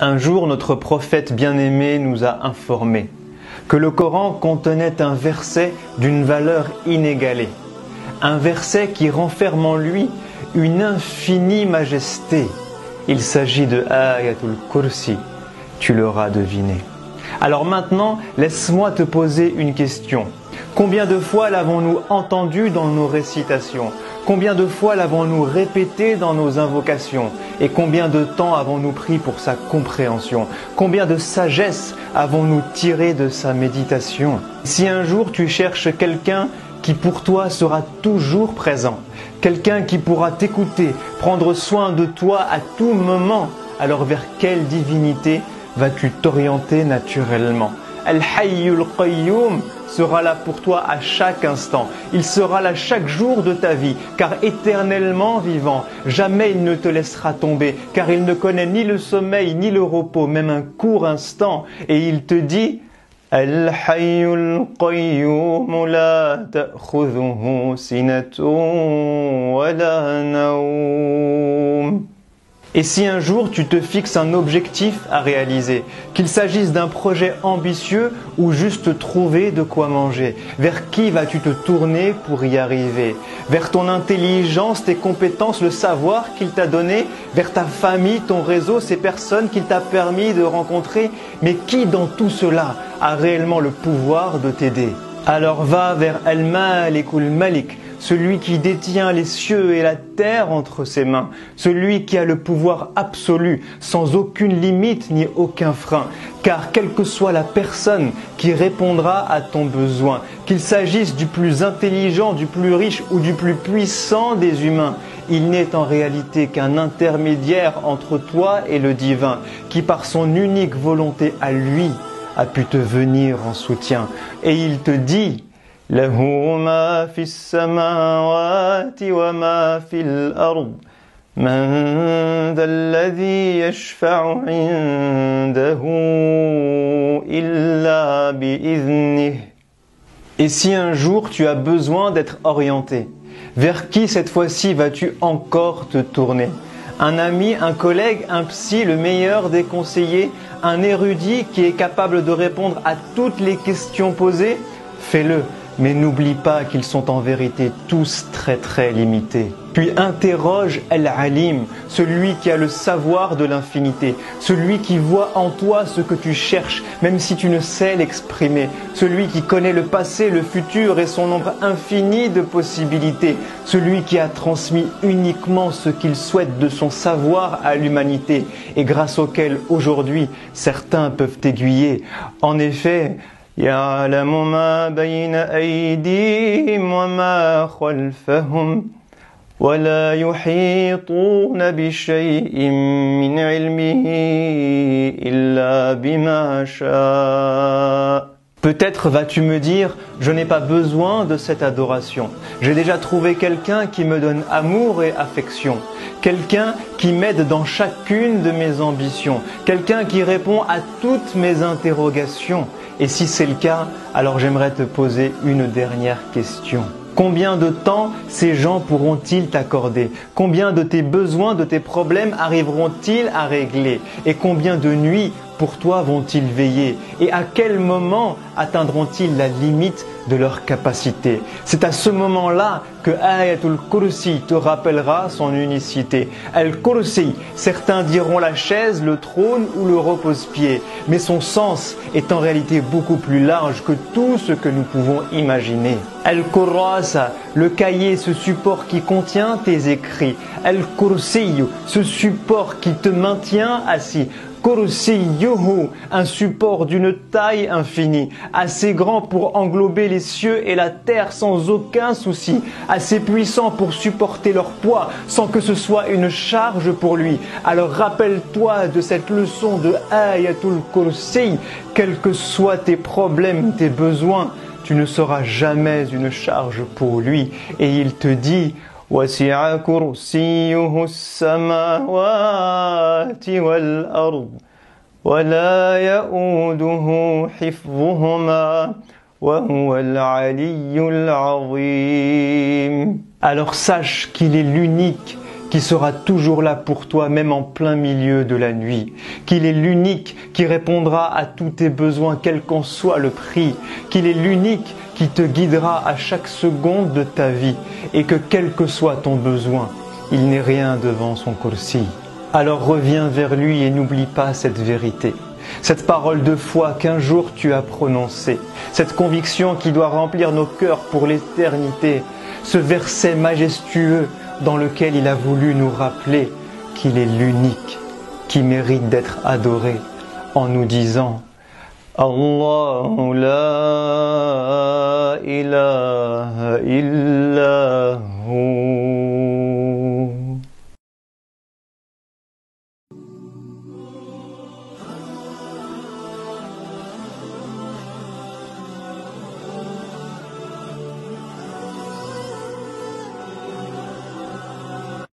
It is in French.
Un jour, notre prophète bien-aimé nous a informé que le Coran contenait un verset d'une valeur inégalée. Un verset qui renferme en lui une infinie majesté. Il s'agit de Ayatul Kursi. Tu l'auras deviné. Alors maintenant, laisse-moi te poser une question. Combien de fois l'avons-nous entendu dans nos récitations? Combien de fois l'avons-nous répété dans nos invocations? Et combien de temps avons-nous pris pour sa compréhension? Combien de sagesse avons-nous tiré de sa méditation? Si un jour tu cherches quelqu'un qui pour toi sera toujours présent, quelqu'un qui pourra t'écouter, prendre soin de toi à tout moment, alors vers quelle divinité vas-tu t'orienter naturellement? Al-Hayyul Qayyum sera là pour toi à chaque instant. Il sera là chaque jour de ta vie, car éternellement vivant, jamais il ne te laissera tomber, car il ne connaît ni le sommeil ni le repos, même un court instant. Et il te dit Al-Hayyul Qayyum la ta'khudhuhu sinatun wa la nawm. Et si un jour tu te fixes un objectif à réaliser, qu'il s'agisse d'un projet ambitieux ou juste trouver de quoi manger, vers qui vas-tu te tourner pour y arriver? Vers ton intelligence, tes compétences, le savoir qu'il t'a donné, vers ta famille, ton réseau, ces personnes qu'il t'a permis de rencontrer, mais qui dans tout cela a réellement le pouvoir de t'aider? Alors va vers Al-Malikul Malik, celui qui détient les cieux et la terre entre ses mains, celui qui a le pouvoir absolu, sans aucune limite ni aucun frein. Car quelle que soit la personne qui répondra à ton besoin, qu'il s'agisse du plus intelligent, du plus riche ou du plus puissant des humains, il n'est en réalité qu'un intermédiaire entre toi et le divin, qui par son unique volonté à lui a pu te venir en soutien. Et il te dit له ما في السماوات وما في الأرض من ذا الذي يشفع عنده إلا بإذنه. Et si un jour tu as besoin d'être orienté, vers qui cette fois-ci vas-tu encore te tourner? Un ami, un collègue, un psy, le meilleur des conseillers, un érudit qui est capable de répondre à toutes les questions posées? Fais-le. Mais n'oublie pas qu'ils sont en vérité tous très limités. Puis interroge Al-Alim, celui qui a le savoir de l'infinité, celui qui voit en toi ce que tu cherches, même si tu ne sais l'exprimer, celui qui connaît le passé, le futur et son nombre infini de possibilités, celui qui a transmis uniquement ce qu'il souhaite de son savoir à l'humanité et grâce auquel aujourd'hui certains peuvent t'aiguiller. En effet, يعلم ما بين أيديهم وما خلفهم ولا يحيطون بشيء من علمه إلا بما شاء. Peut-être vas-tu me dire, je n'ai pas besoin de cette adoration. J'ai déjà trouvé quelqu'un qui me donne amour et affection. Quelqu'un qui m'aide dans chacune de mes ambitions. Quelqu'un qui répond à toutes mes interrogations. Et si c'est le cas, alors j'aimerais te poser une dernière question. Combien de temps ces gens pourront-ils t'accorder? Combien de tes besoins, de tes problèmes arriveront-ils à régler? Et combien de nuits pour toi vont-ils veiller? Et à quel moment atteindront-ils la limite de leur capacité? C'est à ce moment-là que Ayatul Kursi te rappellera son unicité. Al-Kursi, certains diront la chaise, le trône ou le repose-pied, mais son sens est en réalité beaucoup plus large que tout ce que nous pouvons imaginer. Al-Kurrasa, le cahier, ce support qui contient tes écrits. Al-Kursi, ce support qui te maintient assis. Kursiyuhu, un support d'une taille infinie, assez grand pour englober les cieux et la terre sans aucun souci, assez puissant pour supporter leur poids sans que ce soit une charge pour lui. Alors rappelle-toi de cette leçon de Ayatul Kursi, quels que soient tes problèmes, tes besoins, tu ne seras jamais une charge pour lui. Et il te dit وَسِعَ كُرْسِيُّهُ السَّمَاوَاتِ وَالْأَرْضِ وَلَا يَؤُودُهُ حِفْظُهُمَا وَهُوَ الْعَلِيُّ الْعَظِيمُ. Alors sache qu'il est l'unique qui sera toujours là pour toi, même en plein milieu de la nuit, qu'il est l'unique qui répondra à tous tes besoins, quel qu'en soit le prix, qu'il est l'unique qui te guidera à chaque seconde de ta vie, et que quel que soit ton besoin, il n'est rien devant son kursi. Alors reviens vers lui et n'oublie pas cette vérité, cette parole de foi qu'un jour tu as prononcée, cette conviction qui doit remplir nos cœurs pour l'éternité, ce verset majestueux dans lequel il a voulu nous rappeler qu'il est l'unique qui mérite d'être adoré en nous disant Allahu la ilaha illa hu.